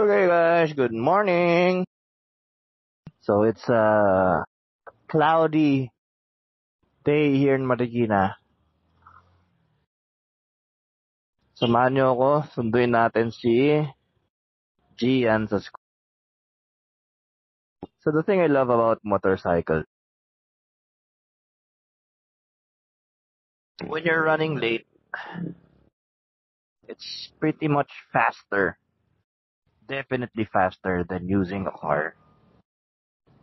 Okay guys, good morning. So it's a cloudy day here in Marikina. Samahan niyo ako, sunduin natin si Gian sa school. So the thing I love about motorcycle, when you're running late, it's pretty much faster. Definitely faster than using a car.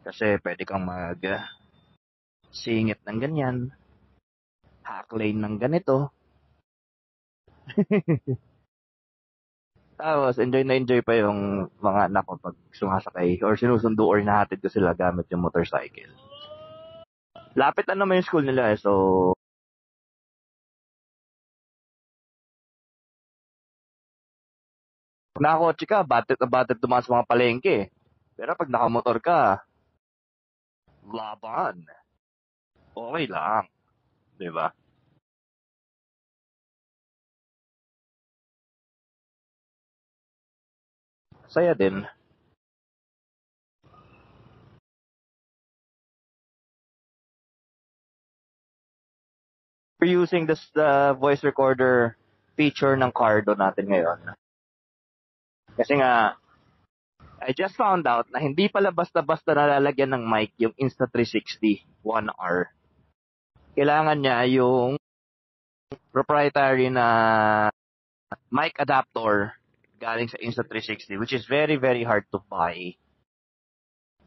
Kasi pwede kang singit ng ganyan, hack lane ng ganito. Tapos, enjoy na enjoy pa yung mga anak ko pag sumasakay or sinusundo or hinahatid ko sila gamit yung motorcycle. Lapit na naman yung school nila so pag nakakotse ka, batet dumaan sa mga palengke. Pero pag nakamotor ka, laban. Okay lang. Diba? Saya din. We're using this voice recorder feature ng Cardo natin ngayon. Kasi nga, I just found out na hindi pala basta-basta nalalagyan ng mic yung Insta360 1R. Kailangan niya yung proprietary na mic adapter galing sa Insta360 which is very very hard to buy.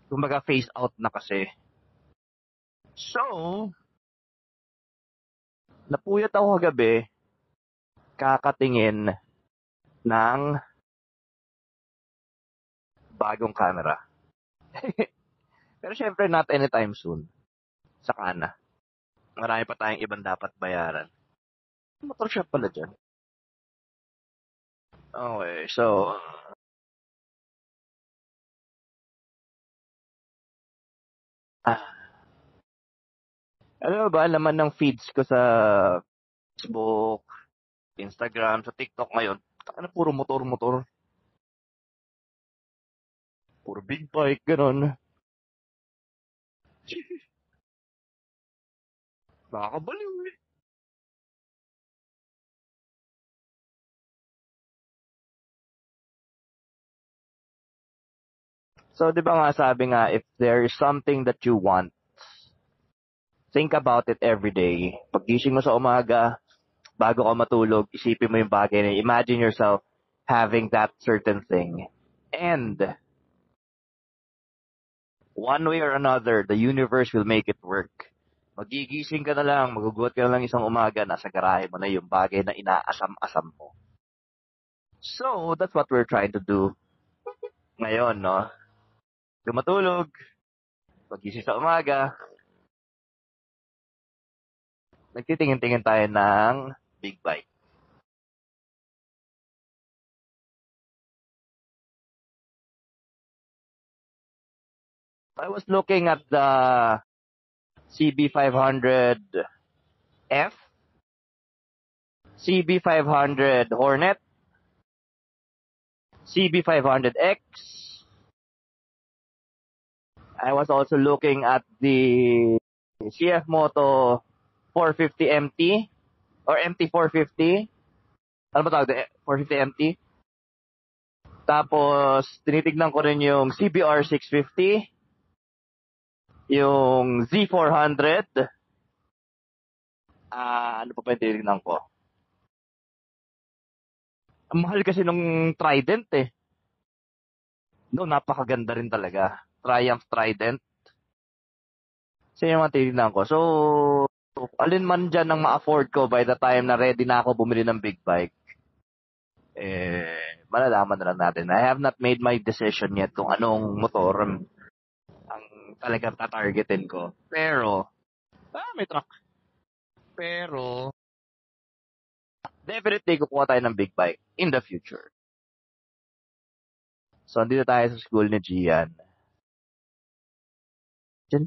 Kumbaga phase out na kasi. So, napuyat ako kagabi kakatingin ng bagong camera. Pero syempre not anytime soon. Saka na. Marami pa tayong ibang dapat bayaran. Motor shop pala dyan. Okay, so ano ba laman ng feeds ko sa Facebook, Instagram, sa TikTok ngayon? Ano puro motor. Puro big bike, gano'n. Nakakabaliw eh. So, di ba nga sabi nga, if there is something that you want, think about it every day. Pag gising mo sa umaga, bago ka matulog, isipin mo yung bagay na imagine yourself having that certain thing. And, one way or another, the universe will make it work. Magigising ka na lang, magugulat ka na lang isang umaga, nasa garahe mo na yung bagay na inaasam-asam mo. So, that's what we're trying to do ngayon, no? Matulog, pagising sa umaga, nagtitingin-tingin tayo ng big bike. I was looking at the CB500F, CB500 Hornet, CB500X. I was also looking at the CF Moto 450 MT or MT450. Ano ba tawag? 450 MT. Tapos, tinitignan ko rin yung CBR 650, yung Z400. Ano pa yung tinitignan ko? Ang mahal kasi nung Trident eh. No, napakaganda rin talaga. Triumph Trident. So, yung mga tinitignan ko. So, alin man dyan ang ma-afford ko by the time na ready na ako bumili ng big bike, malalaman na lang natin. I have not made my decision yet kung anong motor ang talagang tatargetin ko. Pero, may truck. Pero, definitely kukuha tayo ng big bike in the future. So, andito tayo sa school ni Gian. Tin.